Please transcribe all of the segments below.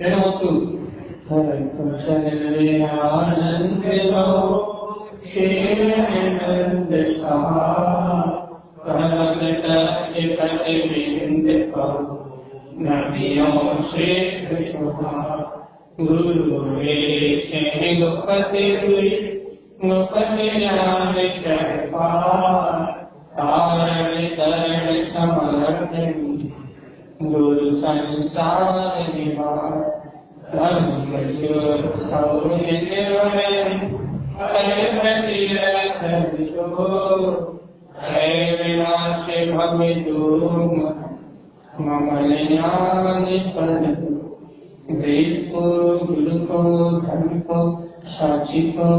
श्रीमतु आनंद शेरनंद नबियों से गुरु गोपति गोपति ज्ञान तारण तरण समर्थ गुरु संसार निवार धर्म विनाश भवे ममल ज्ञान पद वेद को गुरु को धर्म को साक्षी को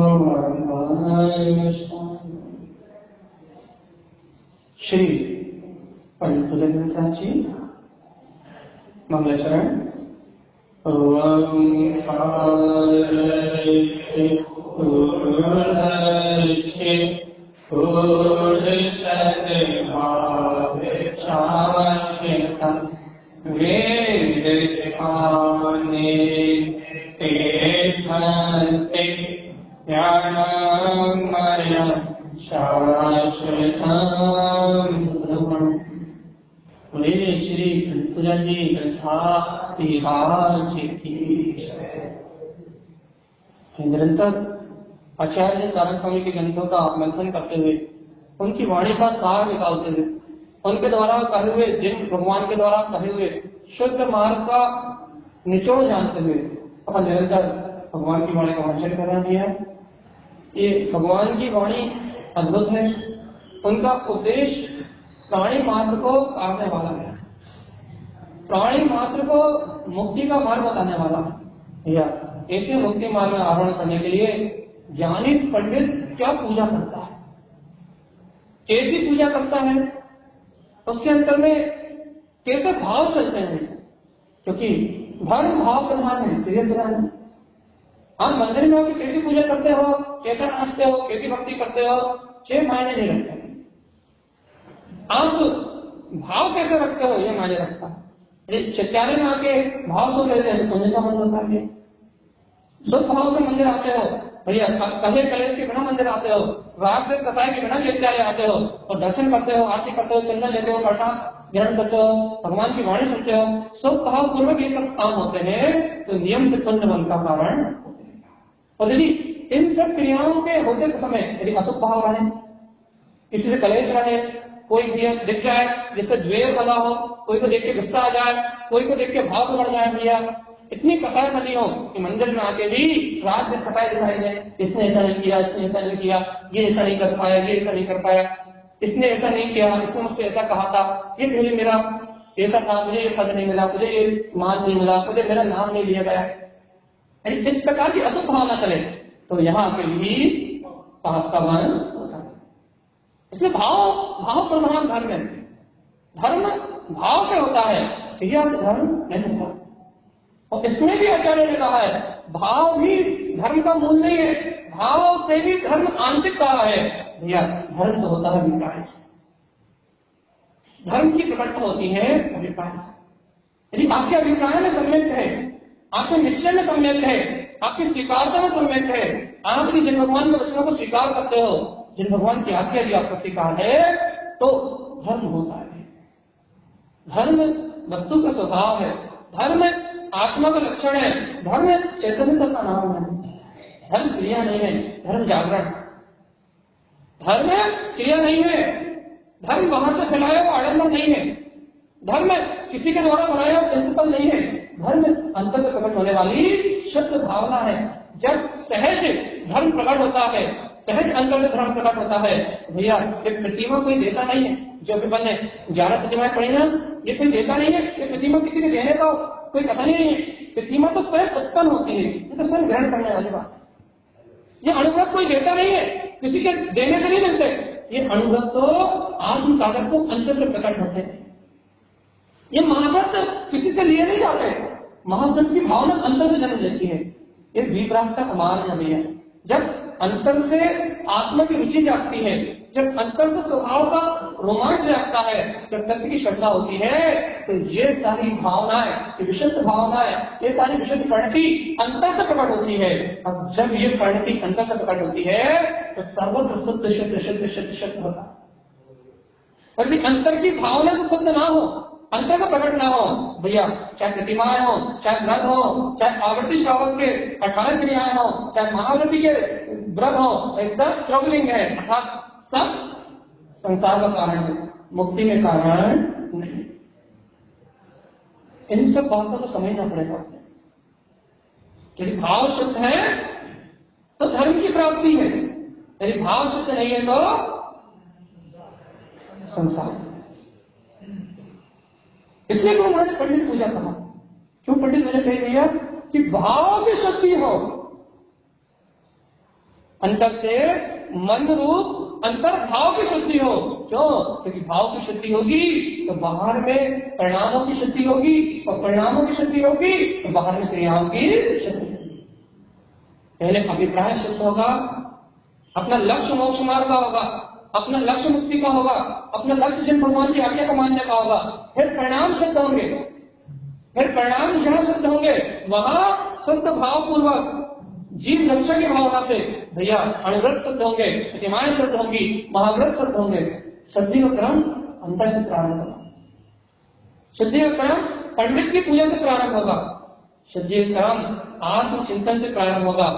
श्री पंडित भजन जी मंगलाचरण। ओम वेद शिखाने तेषन्ते ज्ञानमयं शाश्वतं ब्रह्म। बोले श्री पूजन जी कथा तिहास की निरंतर आचार्य तारण स्वामी के ग्रंथों का मंथन करते हुए उनकी वाणी का सार निकालते हुए उनके द्वारा कहे हुए जिन भगवान के द्वारा कहे हुए शुद्ध मार्ग का निचोड़ जानते हुए अपन निरंतर भगवान की वाणी का मंथन कर रहे हैं। ये भगवान की वाणी अद्भुत है। उनका उद्देश्य प्राणी मात्र को काटने वाला है, प्राणी मात्र को मुक्ति का मार्ग बताने वाला है। या ऐसे मुक्ति मार्ग में आरोहण करने के लिए ज्ञानी पंडित क्या पूजा करता है, कैसी पूजा करता है, उसके अंतर में कैसे भाव चलते हैं, क्योंकि धर्म भाव प्रधान है, क्रिया प्रधान है। आप मंदिर में होकर कैसी पूजा करते हो, कैसा नाचते हो, कैसी भक्ति करते हो, 6 मायने नहीं रखते। आप भाव कैसे रखते हो, ये मायने रखता है। चत्यारे में आके भाव सो लेते हैं, पुण्य का मन होता है। शुद्ध भाव से मंदिर आते हो भैया, कहे कलेश के बिना मंदिर आते हो, राग से कसाय के बिना चैत्यालय आते हो और दर्शन करते हो, आरती करते हो, चंदन लेते हो, प्रसाद ग्रहण करते हो, भगवान की वाणी सुनते हो, सब भाव पूर्वक ये सब काम होते हैं तो नियम से पुण्य बल का कारण होते हैं। और यदि इन सब क्रियाओं के होते समय यदि अशुभ भाव रहे, किसी से कलेश रहे, कोई दिख जाए जिससे द्वेष बना हो, कोई को देख के गुस्सा आ जाए, कोई को देख के भाव बढ़ जाए, भैया इतनी कसाई बनी हो कि मंदिर में आके भी रात में सफाई दिखाई दे, इसने ऐसा नहीं किया, इसने ऐसा नहीं किया, ये ऐसा नहीं कर पाया, ये ऐसा नहीं कर पाया, इसने ऐसा नहीं किया, इसने मुझसे ऐसा कहा था, ये पहले मेरा ऐसा था, मुझे ये पद नहीं मिला, मुझे ये मान नहीं मिला, मुझे मेरा नाम नहीं लिया गया। इस प्रकार की अशुभ भावना चले तो यहाँ पे भी पाप का मन होता है। इसलिए भाव प्रधान धर्म है। धर्म भाव से होता है, धर्म नहीं होता। और इसमें भी आचार्य ने कहा है भाव भी धर्म का मूल नहीं है, भाव से भी धर्म आंशिक कहा है। भैया धर्म तो होता है अभिप्राय से, धर्म की प्रकटता होती है अभिप्राय से। यदि आपके अभिप्राय में सम्यक है, आपके निश्चय में सम्यक है, आपकी स्वीकारता में सम्यक है, आप यदि जिन भगवान के वचनों को स्वीकार करते हो, जिन भगवान की आज्ञा यदि आपका स्वीकार है तो धर्म होता है। धर्म वस्तु का स्वभाव है, धर्म आत्मा का लक्षण है, धर्म चैतन्यता का नाम है। धर्म क्रिया नहीं है, धर्म जागरण। धर्म क्रिया नहीं है, धर्म बाहर से फैलाया हुआ आडंबर नहीं है, धर्म किसी के द्वारा बनाया हुआ प्रिंसिपल नहीं है। धर्म अंतर से प्रकट होने वाली शुद्ध भावना है। जब सहज धर्म प्रकट होता है, सहज अंतर से धर्म प्रकट होता है, भैया ये प्रतिमा कोई देता नहीं है। जो भी बने 11 प्रतिमाएं पड़ी ना, ये कोई देता नहीं है, ये प्रतिमा किसी के देने का कोई कथा नहीं है। प्रतिमा तो स्वयं उत्पन्न होती है, ये तो स्वयं ग्रहण करने वाली बात। ये अनुभव कोई देता नहीं है, किसी के देने से नहीं मिलते। ये अनुभव तो आत्म साधक को अंतर से प्रकट होते हैं। ये महाव्रत किसी से लिए नहीं जाते, महाव्रत की भावना अंतर से जन्म लेती है। ये विप्राप्त का मार्ग है भैया। जब अंतर से आत्मा की रुचि जागती है, जब अंतर से स्वभाव का रोमांच जागता है, जब तत्व की श्रद्धा होती है, तो ये सारी भावनाएं, ये विशुद्ध भावनाएं, ये सारी विशुद्ध परिणति अंतर से प्रकट होती है। अब जब ये परिणति अंतर से प्रकट होती है तो सर्वत्र शुद्ध शुद्ध शुद्ध शुद्ध शुद्ध होता है। और यदि अंतर की भावना से शुद्ध ना हो, अंतर का प्रकट ना हो, भैया चाहे प्रतिमाएं हो, चाहे व्रत हो, चाहे आवर्ती श्रावक के 18 क्रियाएं हो, चाहे महाव्रती के व्रत हो, ऐसा स्ट्रगलिंग है, अर्थात सब संसार का कारण है, मुक्ति के कारण नहीं। इन सब बातों को समझना पड़ेगा। यदि भाव शुद्ध है तो धर्म की प्राप्ति है, यदि भाव शुद्ध नहीं है तो संसार। इसलिए तो उन्होंने पंडित पूजा कहा। क्यों पंडित मैंने कह दिया कि भाव की शुद्धि हो, अंतर से मन रूप अंतर भाव की शुद्धि हो। क्यों? क्योंकि भाव की शुद्धि होगी तो बाहर में परिणामों की शुद्धि होगी, और परिणामों की शुद्धि होगी तो बाहर में क्रियाओं की शुद्धि होगी। पहले अभिप्राय शुद्ध होगा, अपना लक्ष्य मोक्ष मार्ग का होगा, अपना लक्ष्य मुक्ति का होगा, अपना लक्ष्य जिन भगवान की आज्ञा को मानने का होगा, फिर परिणाम शुद्ध होंगे। फिर परिणाम जहां शुद्ध होंगे वहां शुद्ध भाव पूर्वक जीव रक्षा की भावना से भैया अणुव्रत शुद्ध होंगे, प्रतिमाएं शुद्ध होंगी, महाव्रत शुद्ध होंगे। शुद्धि का क्रम अंतर से प्रारंभ होगा। शुद्धि का क्रम पंडित की पूजा से प्रारंभ होगा। शुद्धि का क्रम आत्मचिंतन से प्रारंभ होगा।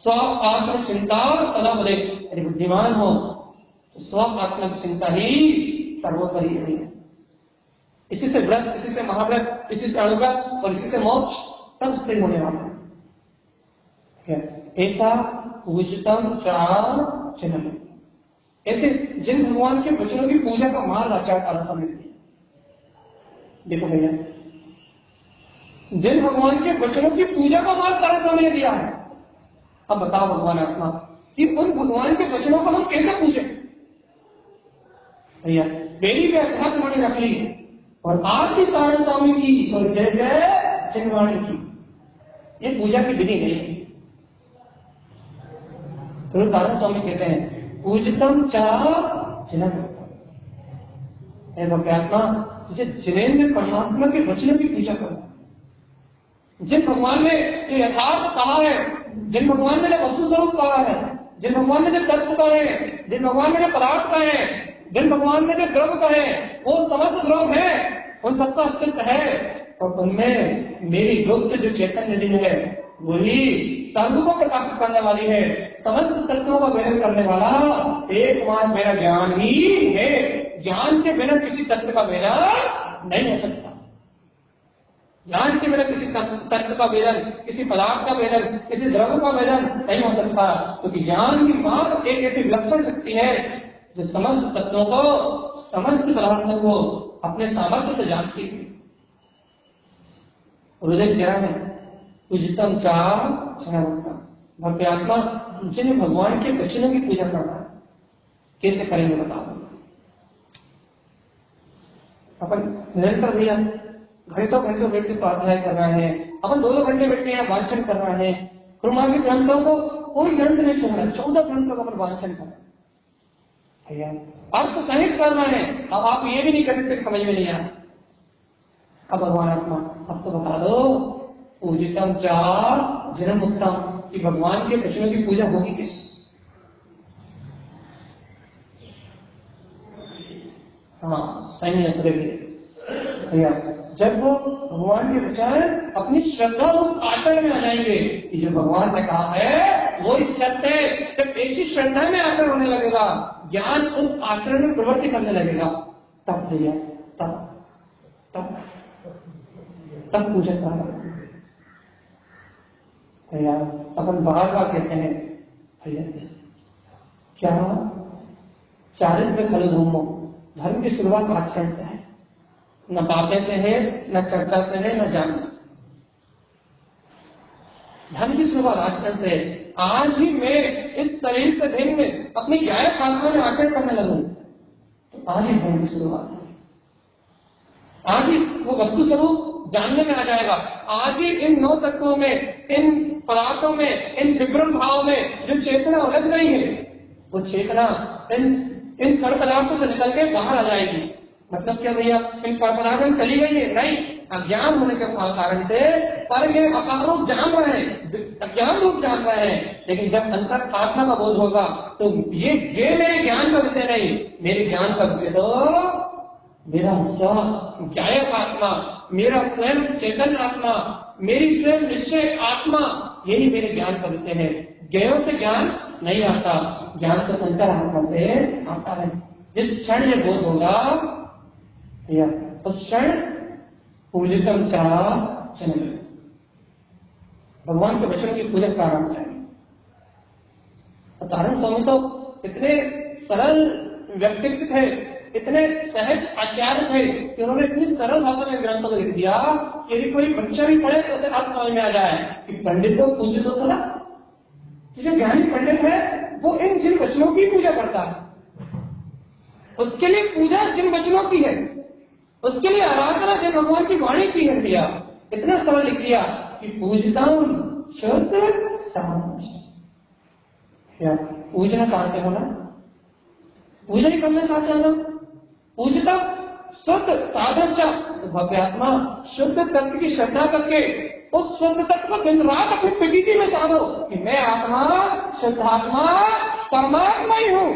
स्व आत्मचिंता सदा बने। यदि बुद्धिमान हो तो स्व आत्म चिंता ही सर्वोपरि है। इसी से व्रत, इसी से महाव्रत, इसी से अणुव्रत और इसी से मोक्ष सब से होने वाला है। ऐसा पूजतम चार चिन्ह, ऐसे जिन भगवान के वचनों की पूजा का मार्ग आचार्य समझ लिया। देखो भैया, जिन भगवान के वचनों की पूजा का मार्ग तारा समझ लिया है, अब बताओ भगवान आत्मा कि उन भगवान के वचनों को हम कैसे पूछे। भैया मेरी भी अध्यात्मवाणी रख ली और आज की तारण स्वामी की और जय जय चिन्हवाणी की, ये पूजा की विधि नहीं है। तो तारण स्वामी कहते हैं पूजतम चाह चिन्ह। भक्तात्मा तुझे जिनेन्द्र परमात्मा के वचनों की पूजा करो। जिन भगवान ने जो यथार्थ कहा है, जिन भगवान ने जो वस्तु स्वरूप कहा है, जिन भगवान ने जो तत्व कहे, जिन भगवान ने जो पदार्थ कहे, जिन भगवान ने जो द्रव्य कहे, वो समस्त द्रव्य है, उन सबका अस्तित्व है। और उनमें मेरी गुप्त जो चैतन्य निधि है वही सर्व को प्रकाशित करने वाली है, समस्त तत्वों का वेदन करने वाला एकमात्र मेरा ज्ञान ही है। ज्ञान के बिना किसी तत्व का वेदन नहीं हो सकता। ज्ञान के बिना किसी तत्व का वेदन, किसी पदार्थ का वेदन, किसी द्रव्य का वेदन नहीं हो सकता। क्योंकि ज्ञान की मात्र एक ऐसी विलक्षण शक्ति है जो समस्त तत्वों को, समस्त पदार्थों को अपने सामर्थ्य से जानती है। हृदय कह रहा है पूजितम चाह भक्त्यात्मा, जिन्हें भगवान के वचनों की पूजा करना है कैसे करेंगे बताओ। अपन निरंतर भैया घंटों बैठ के स्वाध्याय कर रहे हैं, अपन 2-2 घंटे बैठ के यहाँ वांचन कर रहे हैं। कुरमार्गी ग्रंथों को कोई ग्रंथ नहीं छोड़ रहा, 14 ग्रंथों का अपन वांचन कर रहे हैं भैया, अर्थ सहित कर रहे हैं। अब आप ये भी नहीं कर सकते समझ में नहीं आया। अब भगवान आत्मा अब तो बता दो पूजितम चार जन्म उत्तम कि भगवान के वचनों की पूजा होगी किस। हाँ सही है भैया, जब वो भगवान के वचन अपनी श्रद्धा और आचरण में आ जाएंगे कि जो भगवान ने कहा है वो इस सत्य, जब ऐसी श्रद्धा में आचरण होने लगेगा, ज्ञान उस आचरण में प्रवृत्ति करने लगेगा, तब भैया तब पूजा करना भैया। अपन बार बार कहते हैं भैया क्या चारित्र खल धूमो, धर्म की शुरुआत आचरण से है, न बातें से है, न चर्चा से है, न जानने से। धर्म की शुरुआत आचरण से है। आज ही मैं इस शरीर से दिन में अपनी न्याय शास्त्रों में आचरण करने लगूं तो आज ही धर्म की शुरुआत है। आज ही वो वस्तु स्वरूप जानने में आ जाएगा। आज ही इन 9 तत्वों में, इन पदार्थों में, इन विवरण भाव में जो चेतना उलझ गई है, वो चेतना इन कण पदार्थों से निकल के बाहर आ जाएगी। मतलब क्या भैया, इन कण पदार्थों में चली गई है? नहीं, अज्ञान होने के कारण से। पर ये अकाल रूप जान रहे हैं, अज्ञान रूप जान रहे हैं, लेकिन जब अंतर आत्मा का बोध होगा तो ये मेरे ज्ञान का विषय नहीं, मेरे ज्ञान का विषय तो मेरा ज्ञायक आत्मा, मेरा स्वयं चेतन आत्मा, मेरी स्वयं निश्चय आत्मा, यही मेरे ज्ञान का विषय है। ज्ञेयों से ज्ञान नहीं आता, ज्ञान तो अंतर आत्मा से आता है। जिस क्षण ये बोध होगा या उस क्षण पूजितम चा चले, भगवान के वचन की पूजा प्रारंभ है। तारण स्वामी तो इतने सरल व्यक्तित्व थे, इतने सहज आचार्य थे कि उन्होंने इतनी सरल भाषा में ग्रंथ को लिख दिया कि यदि कोई बच्चा भी पढ़े तो उसे अर्थ समझ में आ जाए कि पंडित को पूज्य तो सला, जो ज्ञानी पंडित है वो इन जिन वचनों की पूजा करता है, उसके लिए पूजा जिन वचनों की है, उसके लिए आराधना जिन भगवान की वाणी की है भैया। इतना सरल लिख दिया कि पूजताम शुद्ध साधन। पूजना चाहते हो ना, पूजा ही करना चाहते हो ना, पूजता शुद्ध साधन चा, तो भव्यात्मा शुद्ध तत्व की श्रद्धा करके उस शुद्ध तत्व को दिन रात अपनी प्रकृति में साधो कि मैं आत्मा, शुद्धात्मा, परमात्मा ही हूँ।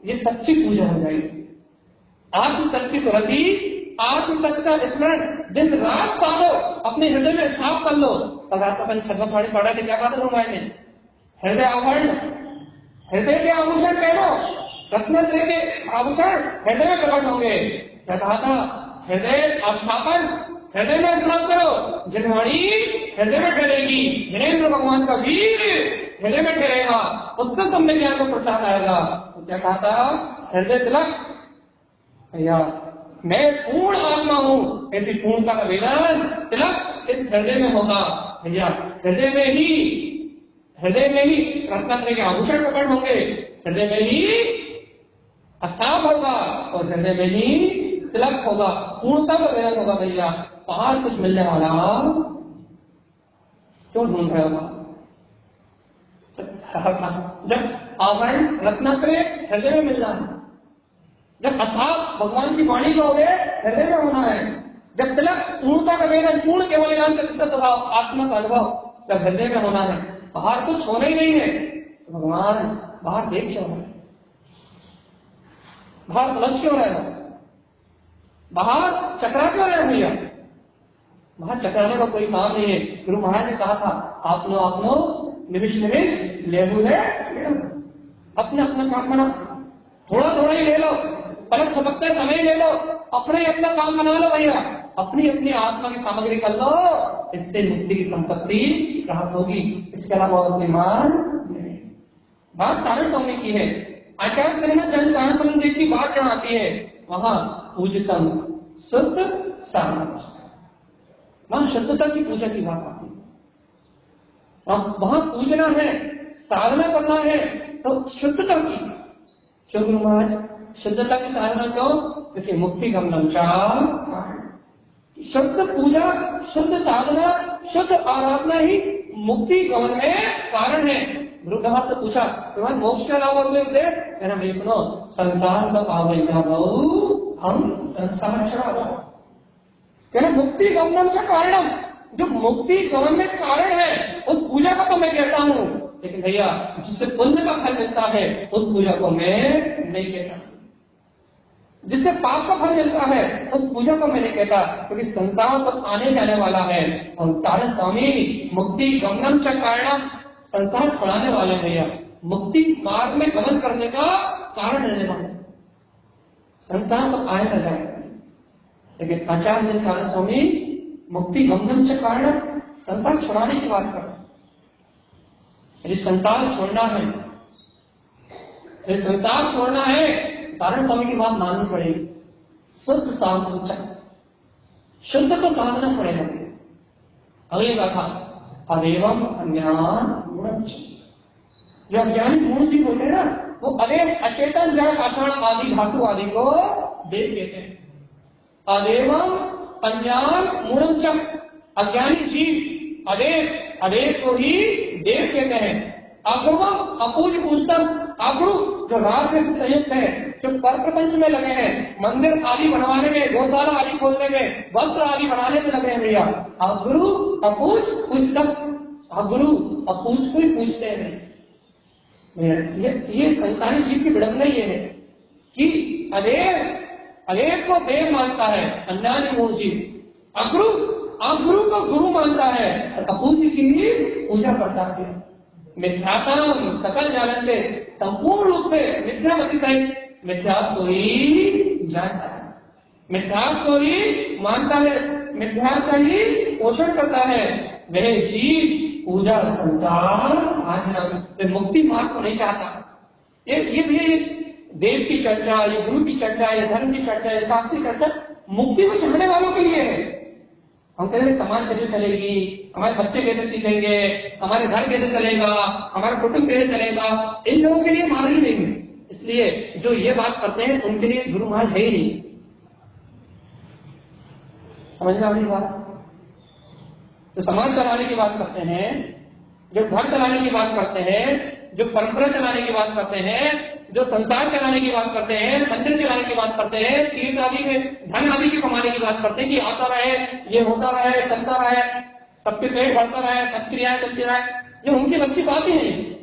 ये सच्ची पूजा हो जाएगी। आत्म तत्व की सुरति, आत्म तत्व का स्मरण दिन रात साधो, अपने हृदय में स्थाप कर लो। कल रात अपन छठवाड़ी पढ़ा थे, क्या बात है मैंने, हृदय आभरण, हृदय के आभूषण पहनो, रत्नत्रय के आभूषण हृदय में प्रकट होंगे। क्या कहा था, हृदय स्थापन, हृदय में स्नान करो, जिनवाणी हृदय में ठहरेगी, जिनेन्द्र भगवान का वीर हृदय में ठहरेगा, उससे तुमने ज्ञान को प्रसाद आएगा। तो क्या कहा था, हृदय तिलक, भैया मैं पूर्ण आत्मा हूँ, ऐसी पूर्णता का वेदान तिलक इस हृदय में होगा। भैया हृदय में ही रत्नत्रय के आभूषण प्रकट होंगे, हृदय में ही असाप होगा और हृदय में ही तिलक होगा, पूर्णता का वेदन होगा। भैया बाहर कुछ मिलने वाला क्यों ढूंढ रहे हो? जब आभरण रत्नत्रय हृदय में मिल रहा है, जब असाप भगवान की वाणी का हो गए हृदय में होना है, जब तिलक पूर्णता का वेदन, पूर्ण केवल ज्ञान का स्वभाव, आत्मा का अनुभव जब हृदय में होना है, बाहर कुछ होना ही नहीं है, तो भगवान बाहर देख क्यों रहे, बाहर उलझ क्यों रहे हो, बाहर चकरा क्यों रहे भैया? बाहर चकराने का कोई काम नहीं है। गुरु महाराज ने कहा था, आपनो निमिष लेबू ले, अपने अपना काम बना, थोड़ा ही ले लो, पलक झपकते समय ले लो, अपना काम बना लो भैया, अपनी आत्मा की सामग्री कर लो, इससे मुक्ति की संपत्ति प्राप्त होगी। इसके अलावा और कोई मान नहीं। बात तारण स्वामी की है। आचार्य श्रीमद तारण स्वामी जी की बात जहाँ आती है वहां पूजतम शुद्ध साधन, वहां शुद्धता की पूजा की बात आती है। वहां पूजना है, साधना करना है तो शुद्धता की। क्यों गुरु महाराज शुद्धता की साधना क्यों? क्योंकि मुक्ति गमनम चाह, शुद्ध पूजा, शुद्ध साधना, शुद्ध आराधना ही मुक्ति गमन में कारण है। गुरु महाराज से पूछा, तुम्हारे मोक्ष के अलावा कहना भाई सुनो, संसार का पावैया हम संसार छड़ा, कहना मुक्ति गमनम से कारणम, जो मुक्ति गमन में कारण है उस पूजा का तो मैं कहता हूँ, लेकिन भैया जिससे पुण्य का फल मिलता है उस पूजा को मैं नहीं कहता, जिससे पाप का फल मिलता है उस पूजा को मैं नहीं कहता, क्योंकि संसार तो आने जाने वाला है। और तारण स्वामी मुक्ति गमनम च कारणम, संसार छुड़ाने वाले भैया, मुक्ति मार्ग में गमन करने का कारण रहने वाले, संसार तो आए न जाए। लेकिन आचार्य जी तारण स्वामी मुक्ति गमनम च कारणम, संसार छुड़ाने की बात कर, यदि संसार छोड़ना है, यदि संसार छोड़ना है, तारण स्वामी की बात माननी पड़ेगी। शुद्ध साधना, शुद्ध को साधना पड़ेगा। अगली कथा अदेवम अज्ञान गुण, जो अज्ञानी गुण जीव होते हैं ना, वो अदेव अचेतन जड़ आषाढ़ आदि धातु आदि को देव कहते हैं। अदेवम अज्ञान गुणम, अज्ञानी जीव अदेव, अदेव को ही देव कहते हैं। अगुरुवम अपूज पूजतम, अगुरु जो राग से संयुक्त है, जो पर प्रपंच में लगे हैं, मंदिर आदि बनवाने में, गौशाला आदि खोलने में, वस्त्र आदि बनाने में लगे हैं भैया, अगुरु अपूज पूजतम, अगुरु अपूज को ही पूजते हैं। ये संसारी जीव की विडंबना ये है कि अनेक को देव मानता है, अन्यान्य मूल जीव अगुरु अगुरु को गुरु मानता है और अपूज्य की ही पूजा करता है। मिथ्यात्म सकल जानते, संपूर्ण रूप से मिथ्यामति सहित मिथ्यात्व को ही जानता है, मिथ्यात्व को ही मानता है, मिथ्यात्व का ही पोषण करता है। वह जीव पूजा संसार आचरण मुक्ति मार्ग को नहीं चाहता। ये भी देव की चर्चा, ये गुरु की चर्चा, ये धर्म की चर्चा, ये शास्त्र की चर्चा मुक्ति को चाहने वालों के लिए है। हम कहते हैं समाज कैसे चलेगी, हमारे बच्चे कैसे सीखेंगे, हमारे घर कैसे चलेगा, हमारा कुटुंब कैसे चलेगा, इन लोगों के लिए मार्ग ही नहीं है। इसलिए जो ये बात करते हैं उनके लिए गुरु मार्ग है ही नहीं। समझ में आ रही बात? जो समाज चलाने की बात करते हैं, जो घर चलाने की बात करते हैं, जो परंपरा चलाने की बात करते हैं, जो संसार चलाने की बात करते हैं, मंदिर चलाने की बात करते हैं, तीर्थ आदि में धन आदि की कमाने की बात करते हैं कि आता रहे, ये होता रहे, चलता रहे, सबके पेट भरता रहे, सब क्रियाएं चलती रहे, ये उनकी लक्ष्य बात ही नहीं।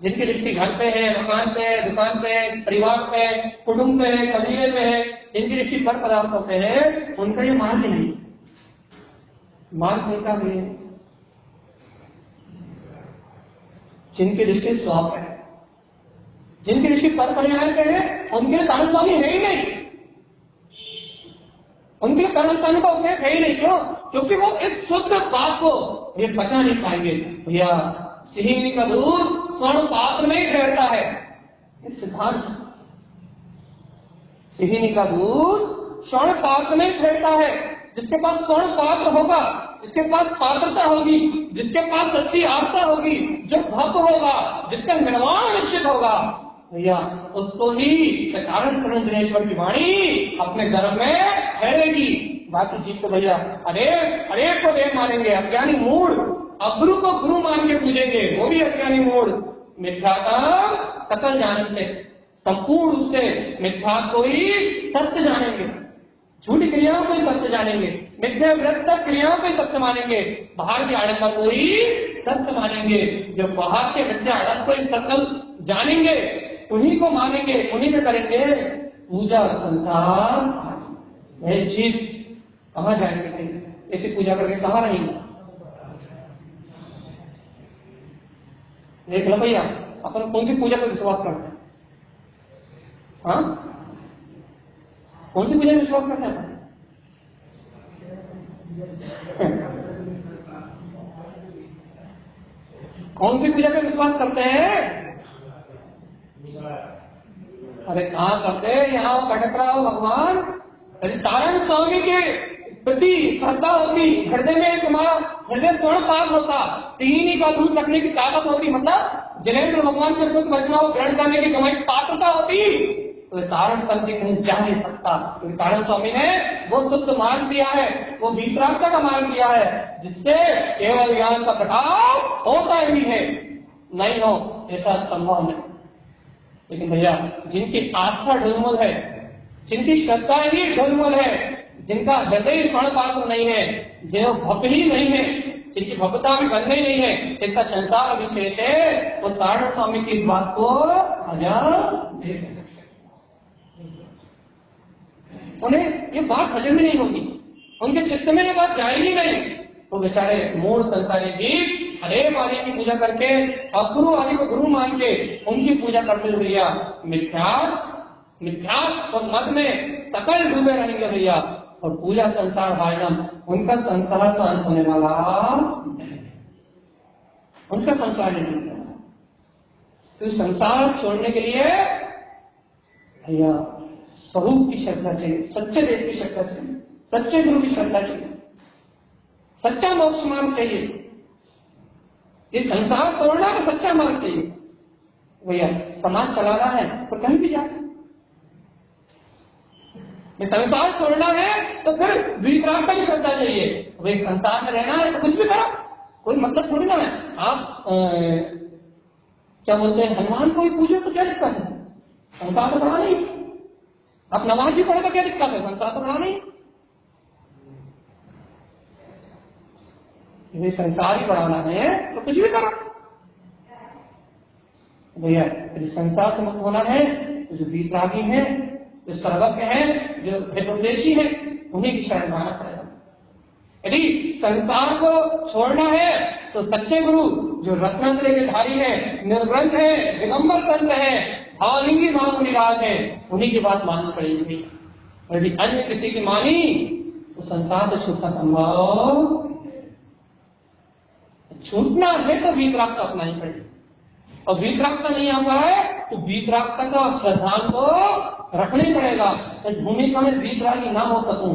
जिनकी दृष्टि घर पे है, मकान पे है, दुकान पे है, परिवार पे, कुटुंब पे है, कबीले पे है, जिनकी दृष्टि पर पदार्थों पे है, उनका ये मार्ग ही नहीं। मार्ग उनका भी है जिनकी दृष्टि स्वाप है, जिनकी दृष्टि पर पर्याय पे है, उनके लिए कारण स्वामी है ही नहीं, उनके लिए कर्म स्थान का उपदेश है ही नहीं। क्यों? क्योंकि वो इस शुद्ध बात को ये बचा नहीं पाएंगे। भैया सिहिनी का दूध स्वर्ण पात्र में ही ठहरता है, इस सिद्धांत। सिहिनी का दूध स्वर्ण पात्र में ही ठहरता है। जिसके पास स्वर्ण पात्र होगा, जिसके पास पात्रता होगी, जिसके पास सच्ची आस्था होगी, जो भक्त होगा, जिसका निर्वाण निश्चित होगा, भैया उसको ही कारण दिनेश्वर की वाणी अपने गर्भ में ठहरेगी। बाकी जीव को भैया अनेक को देव मानेंगे, अज्ञानी मूढ़ अगुरु को गुरु मान के पूजेंगे, वो भी अज्ञानी मूढ़। मिथ्यात्म सकल जानते, संपूर्ण रूप से मिथ्या को ही सत्य जानेंगे, झूठी क्रियाओं को ही सत्य जानेंगे, मिथ्या व्रत क्रियाओं को ही सत्य मानेंगे, बाहर के आड़ंबर को ही सत्य मानेंगे। जो बाहर के मिथ्या आड़ंबर को ही सकल जानेंगे, उन्हीं को मानेंगे, उन्हीं में करेंगे पूजा संसार। वह जीव कहाँ जाएंगे? ऐसी पूजा करके कहाँ रहेंगे? देख लो भैया, अपन कौन सी पूजा पर विश्वास करते हैं? हाँ, कौन सी पूजा में विश्वास करते हैं? कौन सी पूजा पे विश्वास करते हैं? अरे कहाँ करते हैं? यहाँ भटक रहा हो भगवान। अरे नारायण स्वामी के प्रति श्रद्धा होती, हृदय में तुम्हारा हृदय स्वर्ण पाक होता, सिहिनी का दूध रखने की ताकत होती, मतलब जनेन्द्र भगवान के सुख वचनों को ग्रहण करने की तुम्हारी पात्रता होती, तो तारण पंथी कहीं जा नहीं सकता। क्योंकि तारण स्वामी ने वो शुद्ध मार्ग दिया है, वो वीतरागता का मार्ग दिया है, जिससे केवल ज्ञान का प्रकाश होता ही है, नहीं हो ऐसा संभव नहीं। लेकिन भैया जिनकी आस्था ढुलमुल है, जिनकी श्रद्धा ही ढुलमुल है, जिनका हृदय स्वर्ण पात्र नहीं है, जो भक्त ही नहीं है, जिनकी भक्ता भी बनने नहीं है, जिनका संसार विशेष है, वो तारण स्वामी की इस बात को हजम नहीं कर सकते। उन्हें ये बात हजम ही नहीं होगी, उनके चित्त में ये बात जाएगी नहीं। तो बेचारे मूल संसारी जीव हरेक आदि की पूजा करके और गुरु आदि को गुरु मान के उनकी पूजा करते हुए भैया मिथ्यात्व और मत में सकल डूबे रहेंगे भैया। और पूजा संसार भाजन, उनका संसार का अंत होने वाला नहीं, उनका संसार नहीं होने वाला। तो संसार छोड़ने के लिए भैया स्वरूप की श्रद्धा चाहिए, सच्चे देव की श्रद्धा चाहिए, सच्चे गुरु की श्रद्धा चाहिए, सच्चा मोक्ष मार्ग चाहिए। ये संसार तोड़ना तो सच्चा मार्ग चाहिए भैया। समाज चलाना है तो कहीं भी जाए, संसार छोड़ना है तो फिर विपरागता की श्रद्धा चाहिए। भाई संसार में रहना है तो कुछ भी करो, कोई मतलब थोड़ी ना है। आप क्या बोलते हैं, हनुमान को भी पूजो तो क्या दिक्कत है, संसार तो बड़ा नहीं। आप नमाज भी पढ़े तो क्या दिक्कत है, संसार तो बड़ा नहीं। ये संसार ही बढ़ाना है तो कुछ भी करो भैया। यदि संसार से मुक्त होना है तो जो वीतरागी है, जो सर्वज्ञ है, जो हेतुदेशी है, उन्हीं की शरण माना पड़ेगा। यदि संसार को छोड़ना है तो सच्चे गुरु जो रत्नात्रय के धारी है, निर्ग्रंथ है, दिगंबर संत है, भावलिंगी महामुनिराज है, उन्हीं की बात माननी पड़ेगी। और यदि अन्य किसी की मानी तो संसार से छूटना संभव, छूटना है तो वीतरागता अपनानी पड़ेगी। और वीतरागता नहीं आ रहा है तो वीतरागता का श्रद्धान को रखना ही पड़ेगा। इस भूमिका में वीतरागी ना हो सकूं,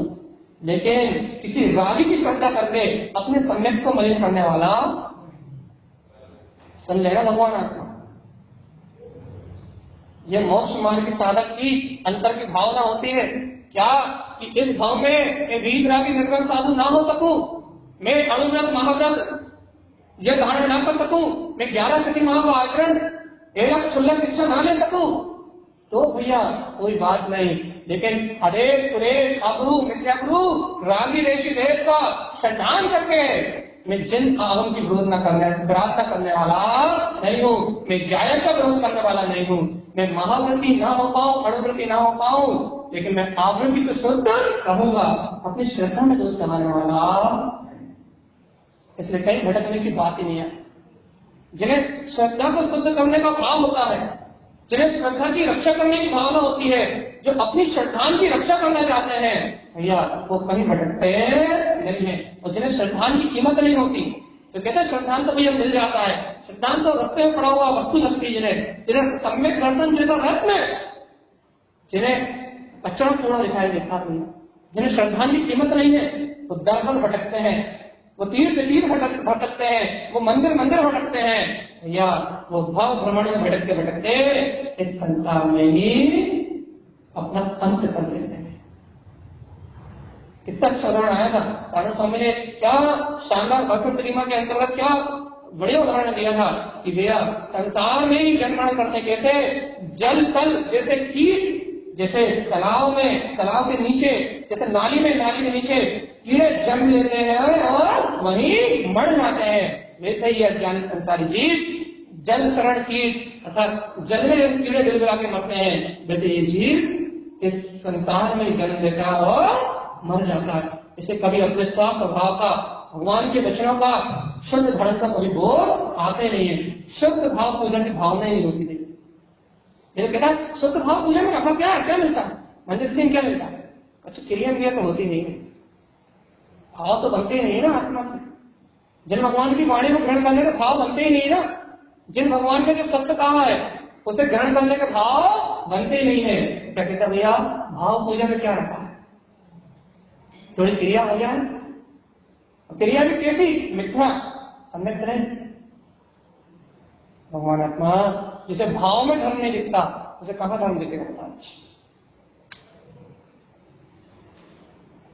लेकिन किसी रागी की श्रद्धा करके अपने सम्यक को मलिन करने वाला सुन लेना भगवान आत्मा। यह मोक्ष मार्ग के साधक की अंतर की भावना होती है क्या कि इस भाव में वीतरागी निर्गम साधु ना हो सकूं, मैं अणुव्रत महाव्रत यह धारण ना कर सकूं, मैं 11 सती माह का आचरण 1 क्षुल्लक शिक्षा ना ले सकूं, तो भैया कोई बात नहीं। लेकिन अरे सुरेश अगुरु मिथ्यागुरु रागी देशी देश का श्रद्धान करके मैं जिन अहम की विरोध न करने वाला नहीं हूँ, मैं गायक का विरोध करने वाला नहीं हूँ, मैं महाव्रती ना हो पाऊं, अणुव्रती ना हो पाऊं, लेकिन मैं आवृत्ति को शुद्ध कहूंगा, अपनी श्रद्धा में दोष लगाने वाला। इसलिए कहीं भटकने की बात ही नहीं है। जिन्हें श्रद्धा को शुद्ध करने का भाव होता है, जिन्हें श्रद्धा की रक्षा करने की भावना होती है, जो अपनी श्रद्धान की रक्षा करना चाहते हैं भैया, वो कहीं भटकते नहीं है। और जिन्हें श्रद्धान की कीमत नहीं होती तो कहते हैं श्रद्धान तो भैया मिल जाता है, श्रद्धान तो रास्ते में पड़ा हुआ वस्तु लगती है। जिन्हें सम्यक दर्शन जैसा रत्न, जिन्हें अचरण पूर्ण दिखाई देता है, जिन्हें श्रद्धान की कीमत नहीं है, वो दर भटकते हैं, वो तीर से तीर भटकते हैं, वो मंदिर मंदिर भटकते हैं या वो भाव भ्रमण में भटकते भटकते इस संसार में ही अपना अंत कर लेते हैं। कितना अच्छा उदाहरण आया था साधु स्वामी ने, क्या शानदार भक्त प्रतिमा के अंतर्गत क्या बढ़िया उदाहरण दिया था कि भैया संसार में ही जन्म करते कैसे, जल तल जैसे कीट, जैसे तालाब में, तालाब के नीचे, जैसे नाली में, नाली के नीचे कीड़े जन्म लेते हैं और वहीं मर जाते हैं, वैसे ही अज्ञानी संसारी जीव जल शरण कीट अर्थात जल में कीड़े दिल मिला के मरते हैं, वैसे ये जीव इस संसार में जन्म लेता है और मर जाता है। इसे कभी अपने स्वभाव का, भगवान के वचनों का, शुद्ध धर्म का कभी बोध आते नहीं है। शुद्ध भाव पूजन की भावना ही होती नहीं। ये कहता है शुद्ध भाव पूजन में रखा क्या है, क्या मिलता है, मंदिर दिन क्या मिलता है, अच्छा क्रिया क्रिया तो होती नहीं है, भाव तो बनते ही नहीं ना आत्मा से। जिन भगवान की वाणी को ग्रहण करने के भाव बनते ही नहीं ना, जिन भगवान का जो सत्य कहा है उसे ग्रहण करने के भाव बनते ही नहीं है। क्या कहता भैया भाव पूजा में क्या रखा है, थोड़ी क्रिया हो जाए, क्रिया भी कैसी, मिथ्या सम्यक नहीं। भगवान आत्मा जिसे भाव में धर्म नहीं दिखता उसे कहां धर्म दिखेगा बता,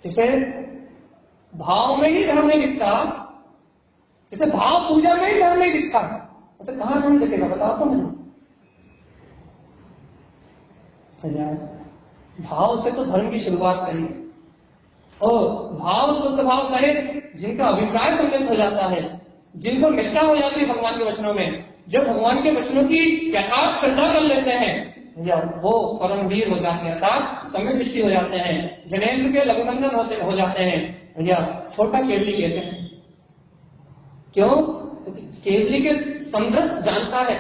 जिसे भाव में ही धर्म नहीं दिखता, जिसे भाव पूजा में ही धर्म नहीं दिखता, उसे कहां धर्म दिखेगा बताओ तो मुझे। भाव से तो धर्म की शुरुआत करी, और भाव शुद्ध भाव सहित जिनका अभिप्राय सम्मिलित हो जाता है, जिनको निष्ठा हो जाती है भगवान के वचनों में, जो भगवान के वचनों की यथार्थ श्रद्धा कर लेते हैं या वो परमवीर हो जाते हैं, अर्थात सम्यक दृष्टि हो जाते हैं, जनेन्द्र के लघुनंदन हो जाते हैं या छोटा केवली कहते हैं। क्यों? क्योंकि केवली के समरस जानता है,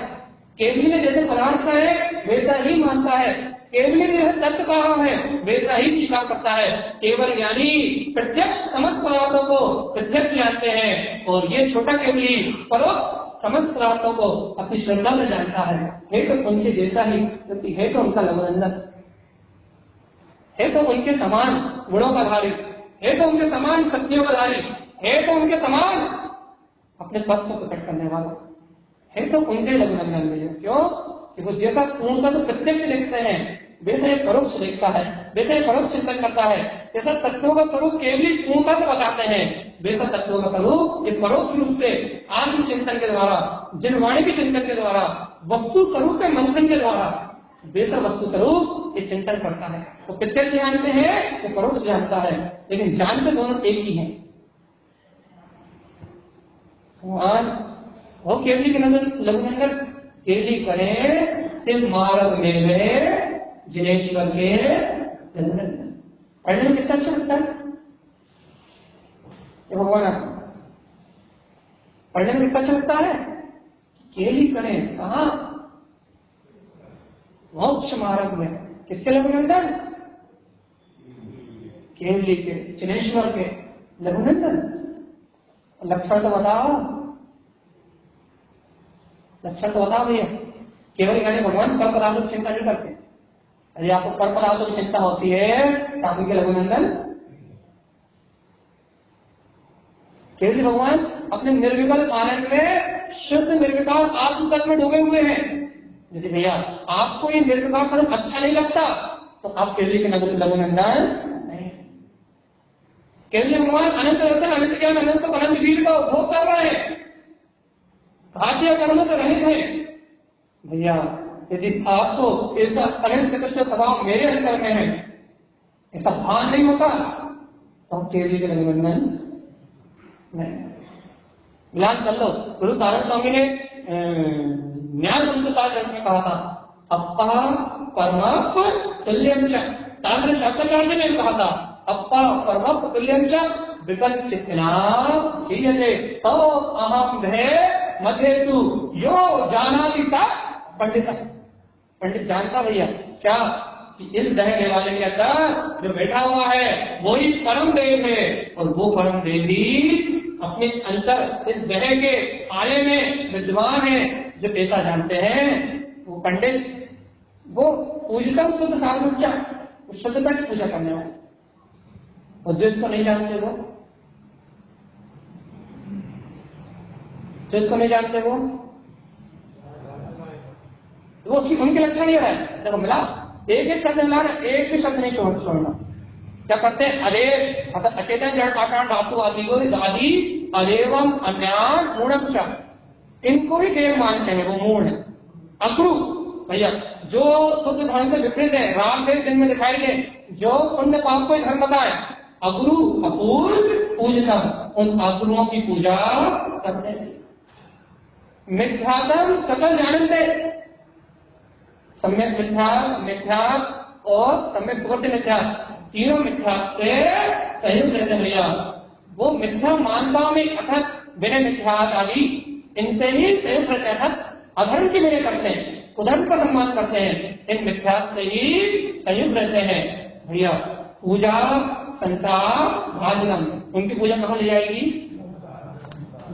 केवली ने जैसे पदार्थ का है वैसा ही मानता है, केवली ने जैसे तत्व कहा है वैसा ही स्वीकार करता है। केवल यानी प्रत्यक्ष समस्त पदार्थों को प्रत्यक्ष जानते हैं, और ये छोटा केवली परोक्ष समस्त पदार्थों को अपनी श्रद्धा में जानता है तो उनके जैसा ही, क्योंकि है तो उनका लघुनंदन, है तो उनके समान गुणों का धारी, है तो उनके समान शक्तियों का धारी, है तो उनके समान अपने पद को प्रकट करने वाला, है तो उनके लघुनंदन में। क्यों? कि वो जैसा पूर्णता तो प्रत्यक्ष देखते हैं वैसे परोक्ष देखता है, वैसे परोक्ष चिंतन करता है, जैसा तत्वों का स्वरूप केवल पूर्णता से बताते हैं, वैसा तत्वों का स्वरूप ये परोक्ष रूप से आत्मचिंतन के द्वारा, जिनवाणी के चिंतन के द्वारा, वस्तु स्वरूप के मंथन के द्वारा वैसा वस्तु स्वरूप ये चिंतन करता है। वो तो प्रत्यक्ष जानते हैं, वो परोक्ष जानता है, लेकिन जानते दोनों एक ही हैं। वो केवली के लघुनंदन केवली करे सिर्फ मार्ग में गए जिनेश्वर के लघुनंदन। पढ़ने में कितना अच्छा लगता है ये भगवान, पढ़ने में कितना अच्छा लगता है। केवली करें कहा, मोक्ष मार्ग में, किसके लघुनंदन, केवली के जिनेश्वर के लघुनंदन। लक्षण तो बताओ, लक्षण तो बताओ भैया। केवल कहने भगवान कर्म पदार्थों की चिंता नहीं करते। यदि आपको कर्म पदार्थों की चिंता होती है तो आपके लघुनंदन केवल भगवान अपने निर्विकल्प आनंद में शुद्ध निर्विकार आत्मतत्व में डूबे हुए हैं। यदि भैया आपको ये निर्विकार स्वरूप अच्छा नहीं लगता तो आप केवल के लघुनंदन नहीं। केवल भगवान अनंत दर्शन, अनंत ज्ञान, अनंत वीर का उपभोग कर रहे हैं, घातिया कर्म से रहित है। भैया यदि आपको ऐसा अनंत चतुष्ट स्वभाव मेरे अंदर में है, ऐसा भान नहीं होता तो हम केवल के लघुनंदन नहीं। मिलान कर लो, गुरु तारण स्वामी ने न्याय संस्कार में कहा था, अप्पा परमात्म तुल्यम च, तारण शास्त्राचार्य ने कहा था, अप्पा परमात्म तुल्यम च विकल्प चित्तना तो अहम भे मध्येसु यो जानाति सा पंडित। पंडित जानता भैया क्या कि इस दहने वाले के अंदर जो बैठा हुआ है वही परम देव है, और वो परम देव ही अपने अंतर इस दह के आले में विद्वान है। जो ऐसा जानते हैं वो पंडित, वो पूजता शुद्ध साधुचा, शुद्धता की पूजा करने वाले। और जो इसको नहीं जानते नहीं जानते वो उसकी उनके लक्षण ये है। देखो मिला, एक एक शब्द मिला, एक भी शब्द नहीं छोड़ना। क्या करते हैं, अदेश अचेतन जड़ आकार धातु आदि को आदि अदेवम अन्यान मूढ़, इनको ही देव मानते हैं, वो मूढ़ है। अक्रू भैया जो शुद्ध धर्म से विपरीत है, राग देश दिन में दिखाई दे, जो पुण्य पाप को धर्म बताए, अगुरु अपूर्व पूजता, उन अगुरुओं की पूजा करते हैं। मिथ्यात्म सकल जानते, सम्यक मिथ्यास और सम्यक प्रवृत्ति मिथ्यास, तीनों मिथ्यास से संयुक्त रहते भैया। वो मिथ्या मानताओं में अर्थात बिना मिथ्यास आदि इनसे ही संयुक्त रहते हैं, अधर्म की विनय करते हैं, उधर्म का सम्मान करते हैं, इन मिथ्यास से ही संयुक्त रहते हैं भैया। पूजा संसार भाजनम, उनकी पूजा कहाँ ले जाएगी,